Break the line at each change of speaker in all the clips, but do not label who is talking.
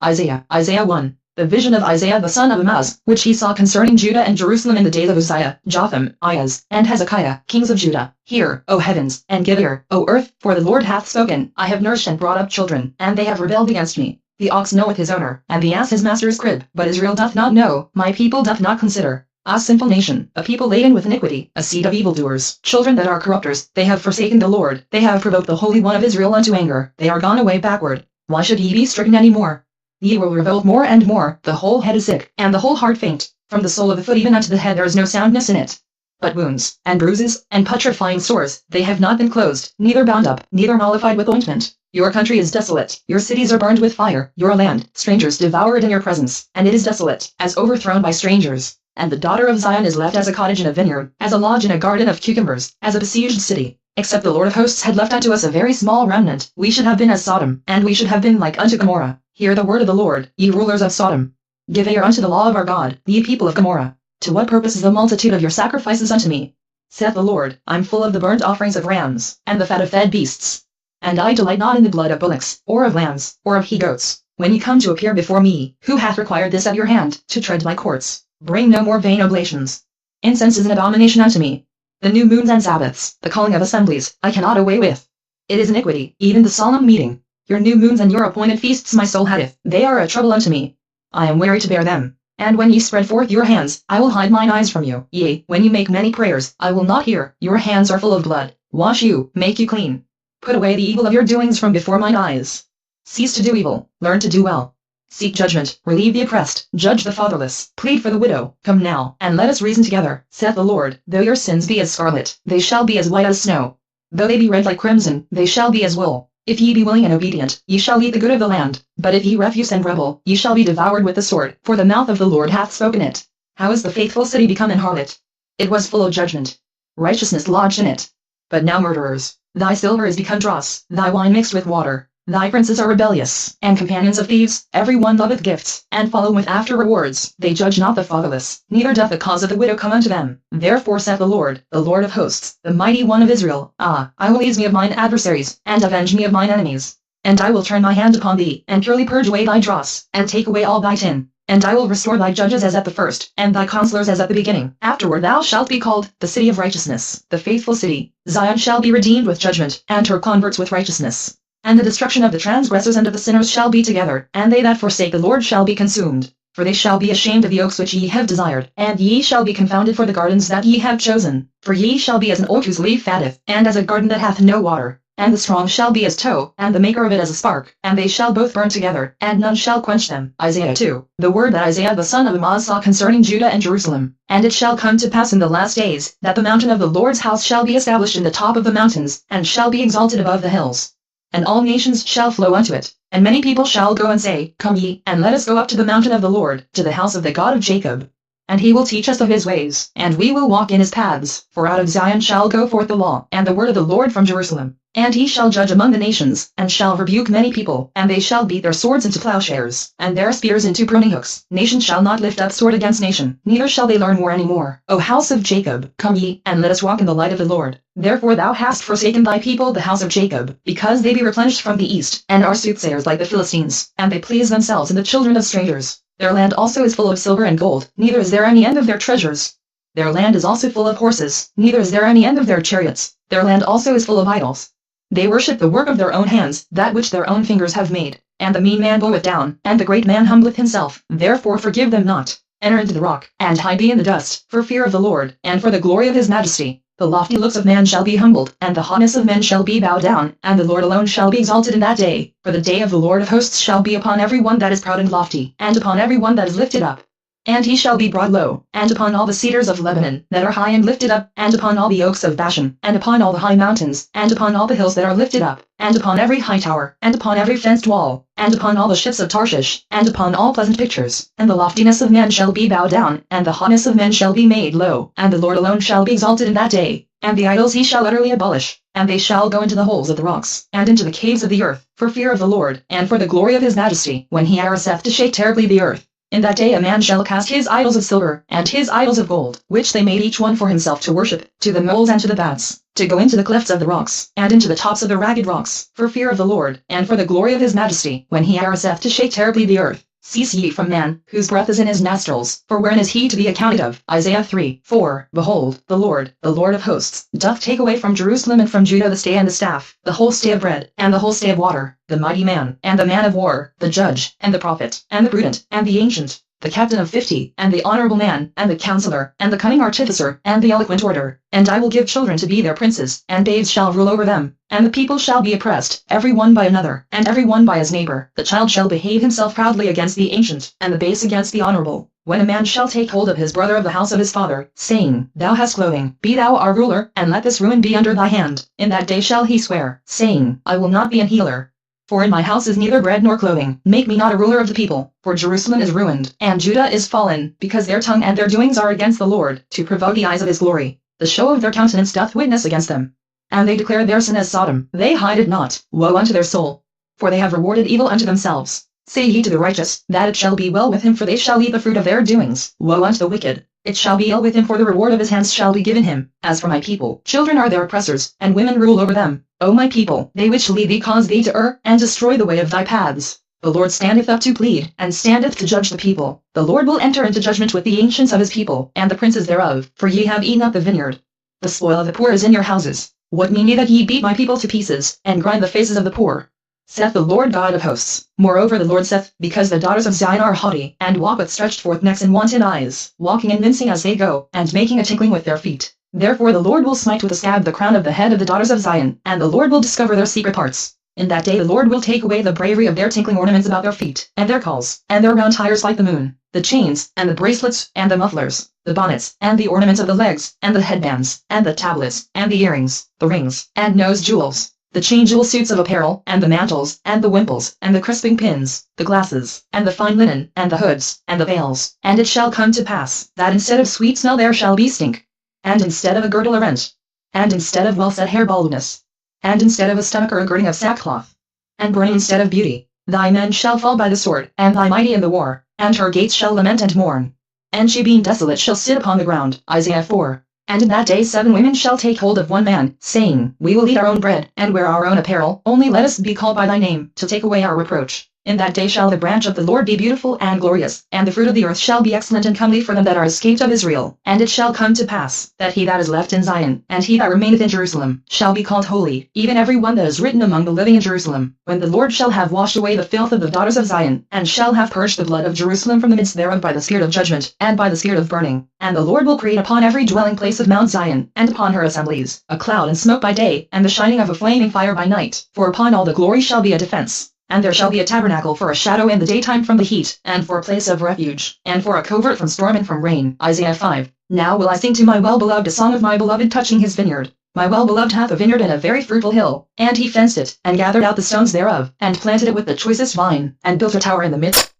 Isaiah 1. The vision of Isaiah the son of Amoz, which he saw concerning Judah and Jerusalem in the days of Uzziah, Jotham, Ahaz, and Hezekiah, kings of Judah. Hear, O heavens, and give ear, O earth, for the Lord hath spoken. I have nourished and brought up children, and they have rebelled against me. The ox knoweth his owner, and the ass his master's crib, but Israel doth not know, my people doth not consider. A sinful nation, a people laden with iniquity, a seed of evildoers, children that are corrupters, they have forsaken the Lord, they have provoked the Holy One of Israel unto anger, they are gone away backward. Why should he be stricken any more? Ye will revolt more and more, the whole head is sick, and the whole heart faint, from the sole of the foot even unto the head there is no soundness in it. But wounds, and bruises, and putrefying sores, they have not been closed, neither bound up, neither mollified with ointment. Your country is desolate, your cities are burned with fire, your land, strangers devour it in your presence, and it is desolate, as overthrown by strangers. And the daughter of Zion is left as a cottage in a vineyard, as a lodge in a garden of cucumbers, as a besieged city. Except the Lord of hosts had left unto us a very small remnant, we should have been as Sodom, and we should have been like unto Gomorrah. Hear the word of the Lord, ye rulers of Sodom. Give ear unto the law of our God, ye people of Gomorrah. To what purpose is the multitude of your sacrifices unto me? Saith the Lord, I'm full of the burnt offerings of rams, and the fat of fed beasts. And I delight not in the blood of bullocks, or of lambs, or of he-goats. When ye come to appear before me, who hath required this at your hand, to tread my courts? Bring no more vain oblations. Incense is an abomination unto me. The new moons and Sabbaths, the calling of assemblies, I cannot away with. It is iniquity, even the solemn meeting. Your new moons and your appointed feasts my soul hateth, they are a trouble unto me. I am weary to bear them. And when ye spread forth your hands, I will hide mine eyes from you. Yea, when ye make many prayers, I will not hear. Your hands are full of blood. Wash you, make you clean. Put away the evil of your doings from before mine eyes. Cease to do evil, learn to do well. Seek judgment, relieve the oppressed, judge the fatherless, plead for the widow. Come now, and let us reason together, saith the Lord. Though your sins be as scarlet, they shall be as white as snow. Though they be red like crimson, they shall be as wool. If ye be willing and obedient, ye shall eat the good of the land. But if ye refuse and rebel, ye shall be devoured with the sword, for the mouth of the Lord hath spoken it. How is the faithful city become an harlot? It was full of judgment. Righteousness lodged in it. But now murderers, thy silver is become dross, thy wine mixed with water. Thy princes are rebellious, and companions of thieves, every one loveth gifts, and followeth after rewards. They judge not the fatherless, neither doth the cause of the widow come unto them. Therefore saith the Lord of hosts, the mighty one of Israel, I will ease me of mine adversaries, and avenge me of mine enemies. And I will turn my hand upon thee, and purely purge away thy dross, and take away all thy tin. And I will restore thy judges as at the first, and thy counselors as at the beginning. Afterward thou shalt be called, the city of righteousness, the faithful city. Zion shall be redeemed with judgment, and her converts with righteousness. And the destruction of the transgressors and of the sinners shall be together, and they that forsake the Lord shall be consumed. For they shall be ashamed of the oaks which ye have desired, and ye shall be confounded for the gardens that ye have chosen. For ye shall be as an oak whose leaf fatteth, and as a garden that hath no water. And the strong shall be as tow, and the maker of it as a spark, and they shall both burn together, and none shall quench them. Isaiah 2. The word that Isaiah the son of Amoz saw concerning Judah and Jerusalem. And it shall come to pass in the last days, that the mountain of the Lord's house shall be established in the top of the mountains, and shall be exalted above the hills. And all nations shall flow unto it. And many people shall go and say, Come ye, and let us go up to the mountain of the Lord, to the house of the God of Jacob. And he will teach us of his ways, and we will walk in his paths. For out of Zion shall go forth the law, and the word of the Lord from Jerusalem. And he shall judge among the nations, and shall rebuke many people, and they shall beat their swords into plowshares, and their spears into pruning hooks. Nation shall not lift up sword against nation, neither shall they learn war any more. O house of Jacob, come ye, and let us walk in the light of the Lord. Therefore thou hast forsaken thy people the house of Jacob, because they be replenished from the east, and are soothsayers like the Philistines, and they please themselves in the children of strangers. Their land also is full of silver and gold, neither is there any end of their treasures. Their land is also full of horses, neither is there any end of their chariots. Their land also is full of idols. They worship the work of their own hands, that which their own fingers have made. And the mean man goeth down, and the great man humbleth himself. Therefore forgive them not. Enter into the rock, and hide thee in the dust, for fear of the Lord, and for the glory of his majesty. The lofty looks of man shall be humbled, and the haughtiness of men shall be bowed down, and the Lord alone shall be exalted in that day. For the day of the Lord of hosts shall be upon every one that is proud and lofty, and upon every one that is lifted up. And he shall be brought low, and upon all the cedars of Lebanon, that are high and lifted up, and upon all the oaks of Bashan, and upon all the high mountains, and upon all the hills that are lifted up, and upon every high tower, and upon every fenced wall, and upon all the ships of Tarshish, and upon all pleasant pictures. And the loftiness of men shall be bowed down, and the haughtiness of men shall be made low, and the Lord alone shall be exalted in that day. And the idols he shall utterly abolish, and they shall go into the holes of the rocks, and into the caves of the earth, for fear of the Lord, and for the glory of his majesty, when he aroseth to shake terribly the earth. In that day a man shall cast his idols of silver, and his idols of gold, which they made each one for himself to worship, to the moles and to the bats, to go into the clefts of the rocks, and into the tops of the ragged rocks, for fear of the Lord, and for the glory of his majesty, when he ariseth to shake terribly the earth. Cease ye from man, whose breath is in his nostrils, for wherein is he to be accounted of? Isaiah 3:4. Behold, the Lord of hosts, doth take away from Jerusalem and from Judah the stay and the staff, the whole stay of bread, and the whole stay of water, the mighty man, and the man of war, the judge, and the prophet, and the prudent, and the ancient, the captain of 50, and the honorable man, and the counselor, and the cunning artificer, and the eloquent orator. And I will give children to be their princes, and babes shall rule over them. And the people shall be oppressed, every one by another, and every one by his neighbor. The child shall behave himself proudly against the ancient, and the base against the honorable. When a man shall take hold of his brother of the house of his father, saying, Thou hast clothing, be thou our ruler, and let this ruin be under thy hand. In that day shall he swear, saying, I will not be an healer. For in my house is neither bread nor clothing. Make me not a ruler of the people. For Jerusalem is ruined, and Judah is fallen, because their tongue and their doings are against the Lord, to provoke the eyes of his glory. The show of their countenance doth witness against them. And they declare their sin as Sodom. They hide it not. Woe unto their soul! For they have rewarded evil unto themselves. Say ye to the righteous, that it shall be well with him, for they shall eat the fruit of their doings. Woe unto the wicked! It shall be ill with him, for the reward of his hands shall be given him. As for my people, children are their oppressors, and women rule over them. O my people, they which lead thee cause thee to err, and destroy the way of thy paths. The Lord standeth up to plead, and standeth to judge the people. The Lord will enter into judgment with the ancients of his people, and the princes thereof, for ye have eaten up the vineyard. The spoil of the poor is in your houses. What mean ye that ye beat my people to pieces, and grind the faces of the poor? Saith the Lord God of hosts. Moreover the Lord saith, because the daughters of Zion are haughty, and walk with stretched forth necks and wanton eyes, walking and mincing as they go, and making a tinkling with their feet. Therefore the Lord will smite with a scab the crown of the head of the daughters of Zion, and the Lord will discover their secret parts. In that day the Lord will take away the bravery of their tinkling ornaments about their feet, and their calls, and their round tires like the moon, the chains, and the bracelets, and the mufflers, the bonnets, and the ornaments of the legs, and the headbands, and the tablets, and the earrings, the rings, and nose jewels, the changeable suits of apparel, and the mantles, and the wimples, and the crisping pins, the glasses, and the fine linen, and the hoods, and the veils. And it shall come to pass, that instead of sweet smell there shall be stink, and instead of a girdle a rent, and instead of well-set hair baldness, and instead of a stomacher a girding of sackcloth, and burning instead of beauty. Thy men shall fall by the sword, and thy mighty in the war, and her gates shall lament and mourn. And she being desolate shall sit upon the ground. Isaiah 4. And in that day 7 women shall take hold of one man, saying, We will eat our own bread, and wear our own apparel, only let us be called by thy name, to take away our reproach. In that day shall the branch of the Lord be beautiful and glorious, and the fruit of the earth shall be excellent and comely for them that are escaped of Israel. And it shall come to pass, that he that is left in Zion, and he that remaineth in Jerusalem, shall be called holy, even every one that is written among the living in Jerusalem, when the Lord shall have washed away the filth of the daughters of Zion, and shall have purged the blood of Jerusalem from the midst thereof by the spirit of judgment, and by the spirit of burning. And the Lord will create upon every dwelling place of Mount Zion, and upon her assemblies, a cloud and smoke by day, and the shining of a flaming fire by night. For upon all the glory shall be a defense. And there shall be a tabernacle for a shadow in the daytime from the heat, and for a place of refuge, and for a covert from storm and from rain. Isaiah 5. Now will I sing to my well-beloved a song of my beloved touching his vineyard. My well-beloved hath a vineyard in a very fruitful hill, and he fenced it, and gathered out the stones thereof, and planted it with the choicest vine, and built a tower in the midst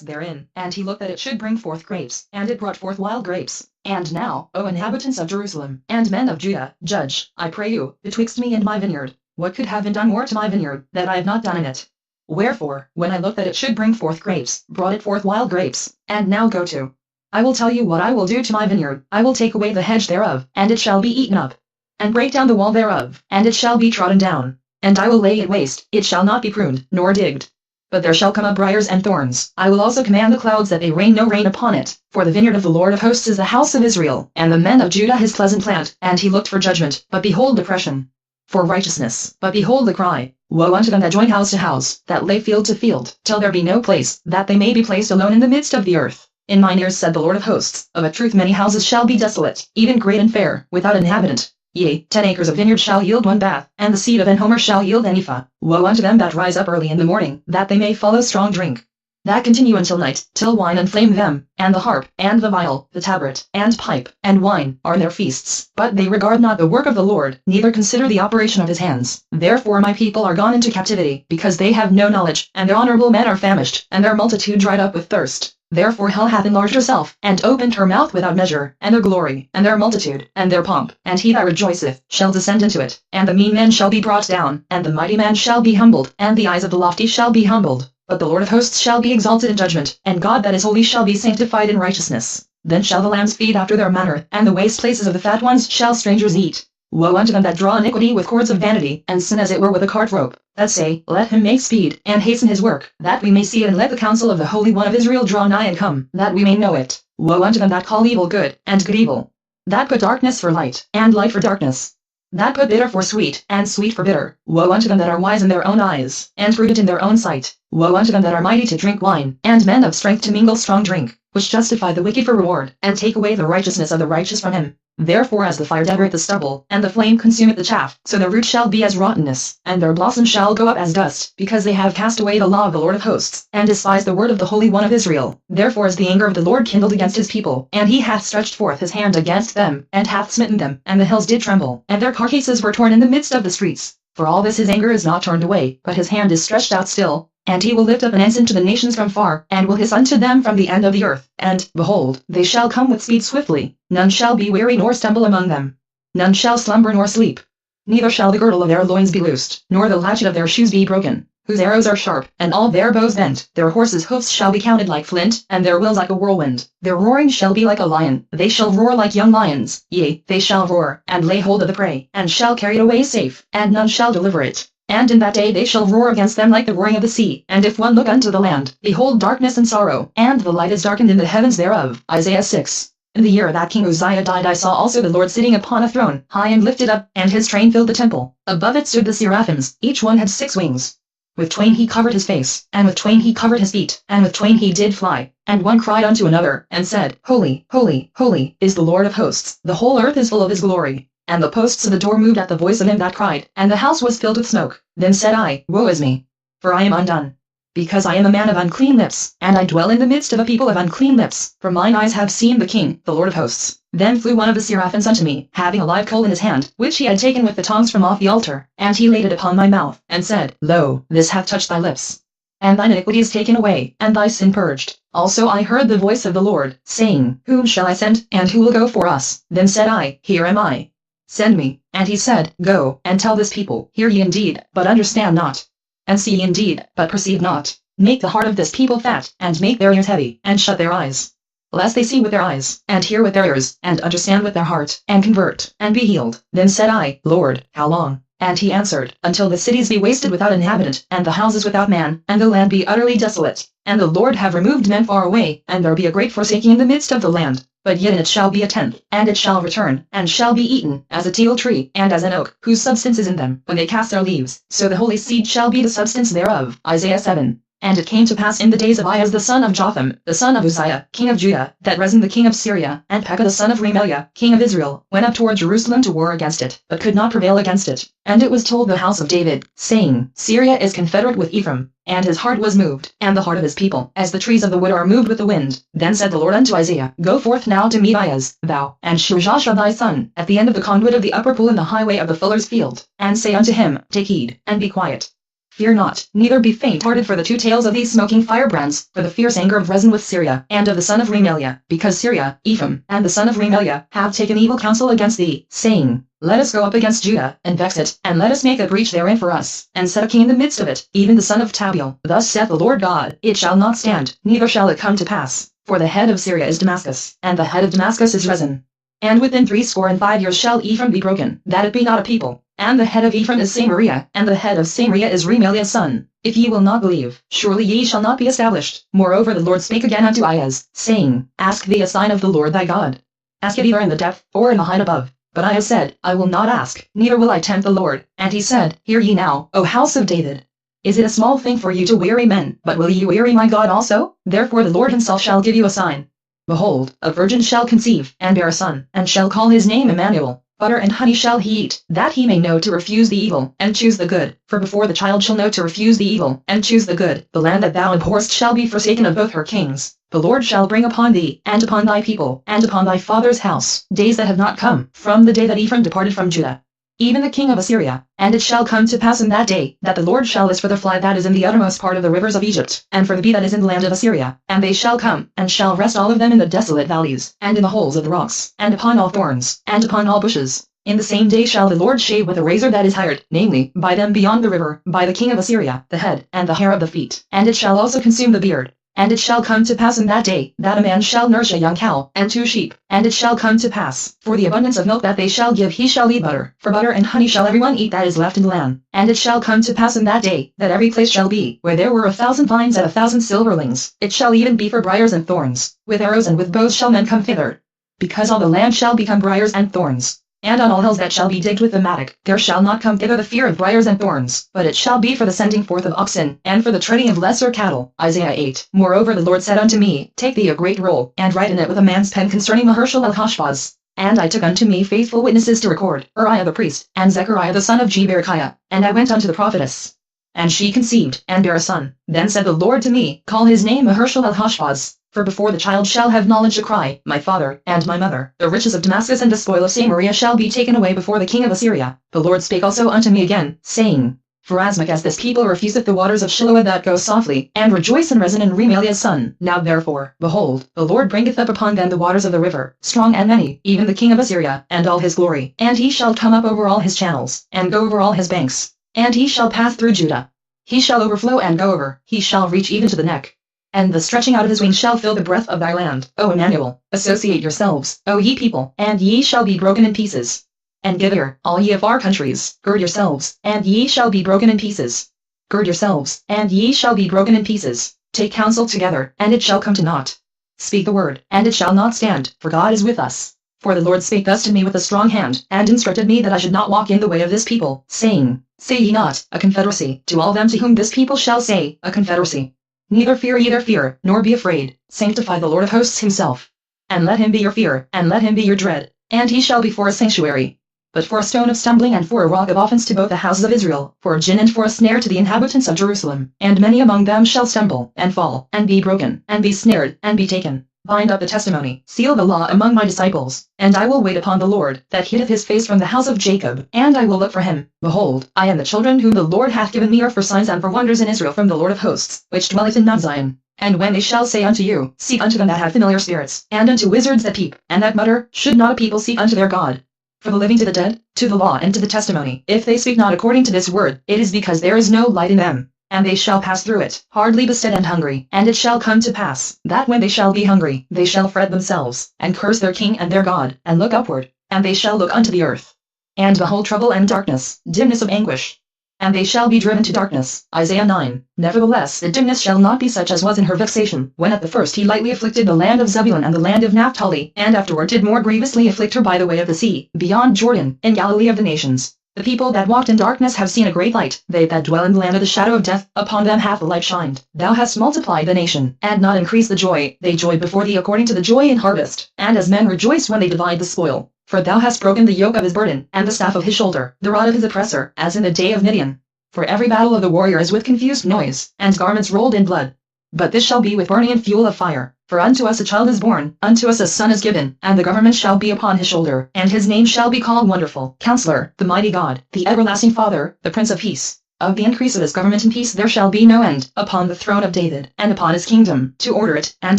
therein. And he looked that it should bring forth grapes, and it brought forth wild grapes. And now, O inhabitants of Jerusalem, and men of Judah, judge, I pray you, betwixt me and my vineyard. What could have been done more to my vineyard, that I have not done in it? Wherefore, when I looked that it should bring forth grapes, brought it forth wild grapes. And now go to. I will tell you what I will do to my vineyard. I will take away the hedge thereof, and it shall be eaten up, and break down the wall thereof, and it shall be trodden down. And I will lay it waste, it shall not be pruned, nor digged. But there shall come up briars and thorns. I will also command the clouds that they rain no rain upon it. For the vineyard of the Lord of hosts is the house of Israel, and the men of Judah his pleasant plant. And he looked for judgment, but behold oppression. For righteousness, but behold the cry. Woe unto them that join house to house, that lay field to field, till there be no place, that they may be placed alone in the midst of the earth. In mine ears said the Lord of hosts, of a truth many houses shall be desolate, even great and fair, without inhabitant. Yea, 10 acres of vineyard shall yield 1 bath, and the seed of an homer shall yield an ephah. Woe unto them that rise up early in the morning, that they may follow strong drink, that continue until night, till wine enflame them, and the harp, and the viol, the tabret, and pipe, and wine, are in their feasts. But they regard not the work of the Lord, neither consider the operation of his hands. Therefore my people are gone into captivity, because they have no knowledge, and their honorable men are famished, and their multitude dried up with thirst. Therefore hell hath enlarged herself, and opened her mouth without measure, and their glory, and their multitude, and their pomp, and he that rejoiceth, shall descend into it. And the mean man shall be brought down, and the mighty man shall be humbled, and the eyes of the lofty shall be humbled. But the Lord of hosts shall be exalted in judgment, and God that is holy shall be sanctified in righteousness. Then shall the lambs feed after their manner, and the waste places of the fat ones shall strangers eat. Woe unto them that draw iniquity with cords of vanity, and sin as it were with a cart rope, that say, Let him make speed, and hasten his work, that we may see it, and let the counsel of the Holy One of Israel draw nigh and come, that we may know it. Woe unto them that call evil good, and good evil, that put darkness for light, and light for darkness, that put bitter for sweet, and sweet for bitter. Woe unto them that are wise in their own eyes, and prudent in their own sight. Woe unto them that are mighty to drink wine, and men of strength to mingle strong drink, which justify the wicked for reward, and take away the righteousness of the righteous from him. Therefore as the fire devoureth the stubble, and the flame consumeth the chaff, so their root shall be as rottenness, and their blossom shall go up as dust, because they have cast away the law of the Lord of hosts, and despised the word of the Holy One of Israel. Therefore is the anger of the Lord kindled against his people, and he hath stretched forth his hand against them, and hath smitten them, and the hills did tremble, and their carcasses were torn in the midst of the streets. For all this his anger is not turned away, but his hand is stretched out still. And he will lift up an ensign to the nations from far, and will hiss unto them from the end of the earth. And, behold, they shall come with speed swiftly. None shall be weary nor stumble among them. None shall slumber nor sleep. Neither shall the girdle of their loins be loosed, nor the latchet of their shoes be broken. Whose arrows are sharp, and all their bows bent. Their horses' hoofs shall be counted like flint, and their wheels like a whirlwind. Their roaring shall be like a lion. They shall roar like young lions. Yea, they shall roar, and lay hold of the prey, and shall carry it away safe, and none shall deliver it. And in that day they shall roar against them like the roaring of the sea. And if one look unto the land, behold darkness and sorrow, and the light is darkened in the heavens thereof. Isaiah 6. In the year that King Uzziah died I saw also the Lord sitting upon a throne, high and lifted up, and his train filled the temple. Above it stood the seraphims, each one had 6 wings. With twain he covered his face, and with twain he covered his feet, and with twain he did fly. And one cried unto another, and said, Holy, holy, holy, is the Lord of hosts. The whole earth is full of his glory. And the posts of the door moved at the voice of him that cried, and the house was filled with smoke. Then said I, Woe is me! For I am undone, because I am a man of unclean lips, and I dwell in the midst of a people of unclean lips. For mine eyes have seen the King, the Lord of hosts. Then flew one of the seraphims unto me, having a live coal in his hand, which he had taken with the tongs from off the altar, and he laid it upon my mouth, and said, Lo, this hath touched thy lips, and thine iniquity is taken away, and thy sin purged. Also I heard the voice of the Lord, saying, Whom shall I send, and who will go for us? Then said I, Here am I. Send me. And he said, Go, and tell this people, Hear ye indeed, but understand not, and see ye indeed, but perceive not. Make the heart of this people fat, and make their ears heavy, and shut their eyes, lest they see with their eyes, and hear with their ears, and understand with their heart, and convert, and be healed. Then said I, Lord, how long? And he answered, Until the cities be wasted without inhabitant, and the houses without man, and the land be utterly desolate, and the Lord have removed men far away, and there be a great forsaking in the midst of the land. But yet in it shall be a tenth, and it shall return, and shall be eaten, as a teal tree, and as an oak, whose substance is in them, when they cast their leaves. So the holy seed shall be the substance thereof. Isaiah 7. And it came to pass in the days of Ahaz the son of Jotham, the son of Uzziah, king of Judah, that Rezin the king of Syria, and Pekah the son of Remaliah, king of Israel, went up toward Jerusalem to war against it, but could not prevail against it. And it was told the house of David, saying, Syria is confederate with Ephraim. And his heart was moved, and the heart of his people, as the trees of the wood are moved with the wind. Then said the Lord unto Isaiah, Go forth now to meet Ahaz, thou, and Shujasha thy son, at the end of the conduit of the upper pool in the highway of the fuller's field, and say unto him, Take heed, and be quiet. Fear not, neither be faint-hearted for the 2 tails of these smoking firebrands, for the fierce anger of Rezin with Syria, and of the son of Remaliah, because Syria, Ephraim, and the son of Remaliah, have taken evil counsel against thee, saying, Let us go up against Judah, and vex it, and let us make a breach therein for us, and set a king in the midst of it, even the son of Tabiel. Thus saith the Lord God, It shall not stand, neither shall it come to pass. For the head of Syria is Damascus, and the head of Damascus is Rezin. And within 65 years shall Ephraim be broken, that it be not a people. And the head of Ephraim is Samaria, and the head of Samaria is Remaliah's son. If ye will not believe, surely ye shall not be established. Moreover the Lord spake again unto Ahaz, saying, Ask thee a sign of the Lord thy God. Ask it either in the depth, or in the height above. But Ahaz said, I will not ask, neither will I tempt the Lord. And he said, Hear ye now, O house of David. Is it a small thing for you to weary men, but will ye weary my God also? Therefore the Lord himself shall give you a sign. Behold, a virgin shall conceive, and bear a son, and shall call his name Emmanuel. Butter and honey shall he eat, that he may know to refuse the evil, and choose the good. For before the child shall know to refuse the evil, and choose the good, the land that thou abhorrest shall be forsaken of both her kings. The Lord shall bring upon thee, and upon thy people, and upon thy father's house, days that have not come, from the day that Ephraim departed from Judah, even the king of Assyria. And it shall come to pass in that day, that the Lord shall list for the fly that is in the uttermost part of the rivers of Egypt, and for the bee that is in the land of Assyria. And they shall come, and shall rest all of them in the desolate valleys, and in the holes of the rocks, and upon all thorns, and upon all bushes. In the same day shall the Lord shave with a razor that is hired, namely, by them beyond the river, by the king of Assyria, the head, and the hair of the feet, and it shall also consume the beard. And it shall come to pass in that day, that a man shall nourish a young cow, and 2 sheep, and it shall come to pass, for the abundance of milk that they shall give he shall eat butter, for butter and honey shall everyone eat that is left in the land. And it shall come to pass in that day, that every place shall be, where there were 1,000 vines and 1,000 silverlings, it shall even be for briars and thorns, with arrows and with bows shall men come thither. Because all the land shall become briars and thorns. And on all hills that shall be digged with the mattock, there shall not come thither the fear of briars and thorns, but it shall be for the sending forth of oxen, and for the treading of lesser cattle. Isaiah 8. Moreover the Lord said unto me, Take thee a great roll, and write in it with a man's pen concerning Mahershal-el-Hashbaz. And I took unto me faithful witnesses to record, Uriah the priest, and Zechariah the son of Jeberechiah, and I went unto the prophetess. And she conceived, and bare a son. Then said the Lord to me, Call his name Mahershal-el-Hashbaz. For before the child shall have knowledge to cry, My father, and my mother, the riches of Damascus and the spoil of Samaria shall be taken away before the king of Assyria. The Lord spake also unto me again, saying, Forasmuch as this people refuseth the waters of Shiloah that go softly, and rejoice in Rezin and Remaliah's son. Now therefore, behold, the Lord bringeth up upon them the waters of the river, strong and many, even the king of Assyria, and all his glory. And he shall come up over all his channels, and go over all his banks. And he shall pass through Judah. He shall overflow and go over, he shall reach even to the neck. And the stretching out of his wings shall fill the breadth of thy land. O Emmanuel, associate yourselves, O ye people, and ye shall be broken in pieces. And give ear, all ye of far countries, gird yourselves, and ye shall be broken in pieces. Gird yourselves, and ye shall be broken in pieces. Take counsel together, and it shall come to naught. Speak the word, and it shall not stand, for God is with us. For the Lord spake thus to me with a strong hand, and instructed me that I should not walk in the way of this people, saying, Say ye not, a confederacy, to all them to whom this people shall say, a confederacy. Neither fear, nor be afraid, sanctify the Lord of hosts himself. And let him be your fear, and let him be your dread, and he shall be for a sanctuary. But for a stone of stumbling and for a rock of offense to both the houses of Israel, for a gin and for a snare to the inhabitants of Jerusalem. And many among them shall stumble, and fall, and be broken, and be snared, and be taken. Bind up the testimony, seal the law among my disciples, and I will wait upon the Lord, that hideth his face from the house of Jacob, and I will look for him. Behold, I and the children whom the Lord hath given me are for signs and for wonders in Israel from the Lord of hosts, which dwelleth in Mount Zion. And when they shall say unto you, Seek unto them that have familiar spirits, and unto wizards that peep, and that mutter, should not a people seek unto their God? For the living to the dead, to the law and to the testimony, if they speak not according to this word, it is because there is no light in them. And they shall pass through it, hardly bestead and hungry. And it shall come to pass, that when they shall be hungry, they shall fret themselves, and curse their king and their God, and look upward, and they shall look unto the earth. And behold trouble and darkness, dimness of anguish. And they shall be driven to darkness. Isaiah 9. Nevertheless the dimness shall not be such as was in her vexation, when at the first he lightly afflicted the land of Zebulun and the land of Naphtali, and afterward did more grievously afflict her by the way of the sea, beyond Jordan, in Galilee of the nations. The people that walked in darkness have seen a great light, they that dwell in the land of the shadow of death, upon them hath the light shined. Thou hast multiplied the nation, and not increased the joy, they joyed before thee according to the joy in harvest, and as men rejoice when they divide the spoil. For thou hast broken the yoke of his burden, and the staff of his shoulder, the rod of his oppressor, as in the day of Midian. For every battle of the warrior is with confused noise, and garments rolled in blood. But this shall be with burning and fuel of fire. For unto us a child is born, unto us a son is given, and the government shall be upon his shoulder, and his name shall be called Wonderful, Counselor, the Mighty God, the Everlasting Father, the Prince of Peace. Of the increase of his government and peace there shall be no end, upon the throne of David, and upon his kingdom, to order it, and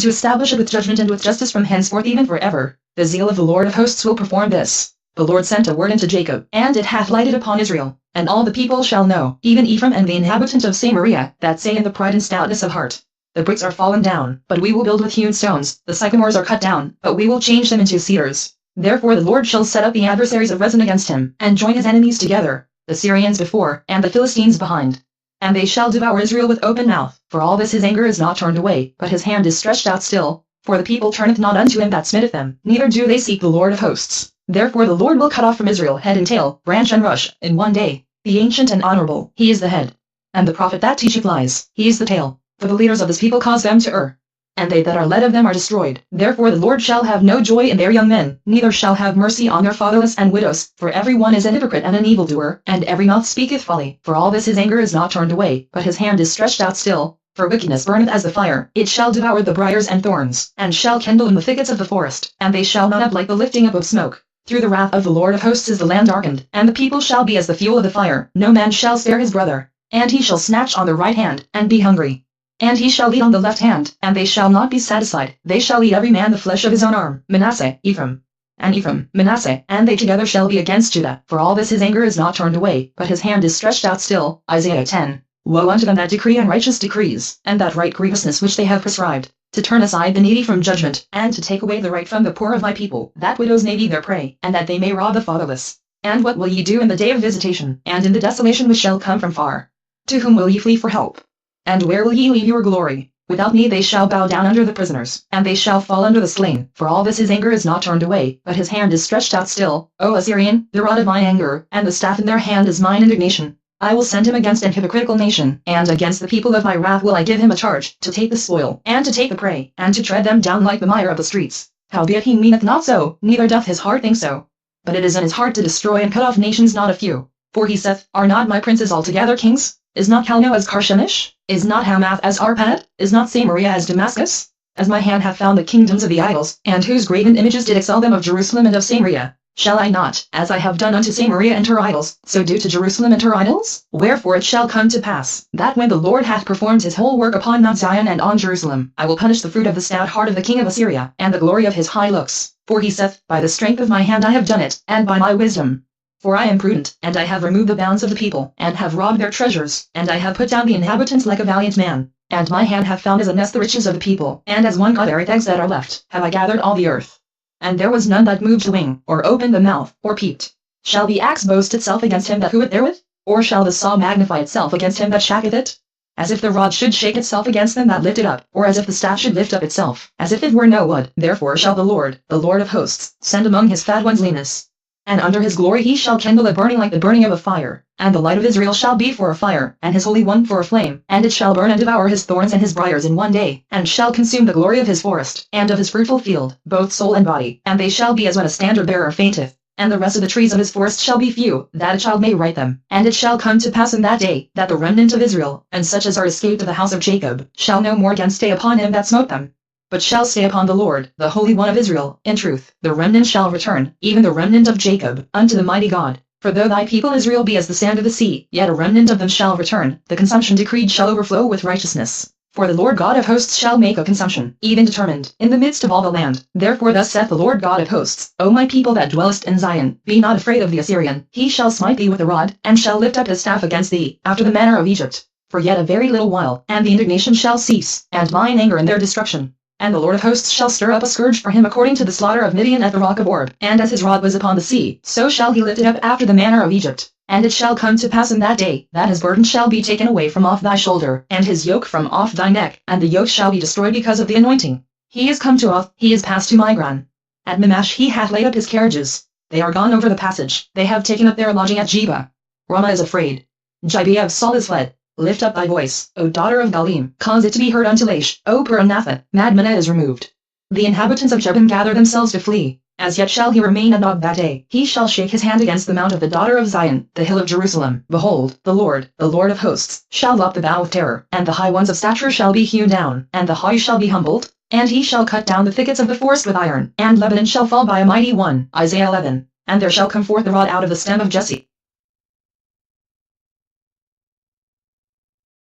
to establish it with judgment and with justice from henceforth even forever. The zeal of the Lord of hosts will perform this. The Lord sent a word into Jacob, and it hath lighted upon Israel. And all the people shall know, even Ephraim and the inhabitant of Samaria, that say in the pride and stoutness of heart, The bricks are fallen down, but we will build with hewn stones, the sycamores are cut down, but we will change them into cedars. Therefore the Lord shall set up the adversaries of Rezin against him, and join his enemies together, the Syrians before, and the Philistines behind. And they shall devour Israel with open mouth, for all this his anger is not turned away, but his hand is stretched out still. For the people turneth not unto him that smiteth them, neither do they seek the Lord of hosts. Therefore the Lord will cut off from Israel head and tail, branch and rush, in one day. The ancient and honorable, he is the head. And the prophet that teacheth lies, he is the tail. For the leaders of his people cause them to err. And they that are led of them are destroyed. Therefore the Lord shall have no joy in their young men, neither shall have mercy on their fatherless and widows. For every one is an hypocrite and an evildoer, and every mouth speaketh folly. For all this his anger is not turned away, but his hand is stretched out still. For wickedness burneth as the fire, it shall devour the briars and thorns, and shall kindle in the thickets of the forest, and they shall mount up like the lifting up of smoke. Through the wrath of the Lord of hosts is the land darkened, and the people shall be as the fuel of the fire. No man shall spare his brother. And he shall snatch on the right hand, and be hungry. And he shall eat on the left hand, and they shall not be satisfied. They shall eat every man the flesh of his own arm. Manasseh, Ephraim. and Ephraim, Manasseh, and they together shall be against Judah. For all this his anger is not turned away, but his hand is stretched out still. Isaiah 10. Woe unto them that decree unrighteous decrees, and that write grievousness which they have prescribed, to turn aside the needy from judgment, and to take away the right from the poor of my people, that widows may be their prey, and that they may rob the fatherless. And what will ye do in the day of visitation, and in the desolation which shall come from far? To whom will ye flee for help? And where will ye leave your glory? Without me they shall bow down under the prisoners, and they shall fall under the slain. For all this his anger is not turned away, but his hand is stretched out still. O Assyrian, the rod of my anger, and the staff in their hand is mine indignation. I will send him against an hypocritical nation, and against the people of my wrath will I give him a charge, to take the spoil, and to take the prey, and to tread them down like the mire of the streets. Howbeit he meaneth not so, neither doth his heart think so. But it is in his heart to destroy and cut off nations not a few. For he saith, Are not my princes altogether kings? Is not Calno as Carchemish? Is not Hamath as Arpad? Is not Samaria as Damascus? As my hand hath found the kingdoms of the idols, and whose graven images did excel them of Jerusalem and of Samaria, shall I not, as I have done unto Samaria and her idols, so do to Jerusalem and her idols? Wherefore it shall come to pass, that when the Lord hath performed his whole work upon Mount Zion and on Jerusalem, I will punish the fruit of the stout heart of the king of Assyria, and the glory of his high looks. For he saith, By the strength of my hand I have done it, and by my wisdom. For I am prudent, and I have removed the bounds of the people, and have robbed their treasures, and I have put down the inhabitants like a valiant man. And my hand hath found as a nest the riches of the people, and as one gathereth eggs that are left, have I gathered all the earth. And there was none that moved the wing, or opened the mouth, or peeped. Shall the axe boast itself against him that heweth therewith? Or shall the saw magnify itself against him that shacketh it? As if the rod should shake itself against them that lift it up, or as if the staff should lift up itself, as if it were no wood. Therefore shall the Lord of hosts, send among his fat ones leanness. And under his glory he shall kindle a burning like the burning of a fire, and the light of Israel shall be for a fire, and his Holy One for a flame, and it shall burn and devour his thorns and his briars in one day, and shall consume the glory of his forest, and of his fruitful field, both soul and body, and they shall be as when a standard-bearer fainteth. And the rest of the trees of his forest shall be few, that a child may write them. And it shall come to pass in that day, that the remnant of Israel, and such as are escaped of the house of Jacob, shall no more again stay upon him that smote them, but shall stay upon the Lord, the Holy One of Israel. In truth, the remnant shall return, even the remnant of Jacob, unto the mighty God. For though thy people Israel be as the sand of the sea, yet a remnant of them shall return. The consumption decreed shall overflow with righteousness. For the Lord God of hosts shall make a consumption, even determined, in the midst of all the land. Therefore thus saith the Lord God of hosts, O my people that dwellest in Zion, be not afraid of the Assyrian. He shall smite thee with a rod, and shall lift up his staff against thee, after the manner of Egypt. For yet a very little while, and the indignation shall cease, and mine anger in their destruction. And the Lord of hosts shall stir up a scourge for him according to the slaughter of Midian at the rock of Orb. And as his rod was upon the sea, so shall he lift it up after the manner of Egypt. And it shall come to pass in that day, that his burden shall be taken away from off thy shoulder, and his yoke from off thy neck, and the yoke shall be destroyed because of the anointing. He is come to Oth, he is passed to Migron. At Mimash he hath laid up his carriages. They are gone over the passage, they have taken up their lodging at Jeba. Ramah is afraid. Gibeah of Saul is fled. Lift up thy voice, O daughter of Galim, cause it to be heard unto Laish. O Puranatha, Madmenah is removed. The inhabitants of Jebim gather themselves to flee. As yet shall he remain at Nob that day. He shall shake his hand against the mount of the daughter of Zion, the hill of Jerusalem. Behold, the Lord of hosts, shall lop the bow of terror, and the high ones of stature shall be hewn down, and the haughty shall be humbled, and he shall cut down the thickets of the forest with iron, and Lebanon shall fall by a mighty one. Isaiah 11. And there shall come forth the rod out of the stem of Jesse,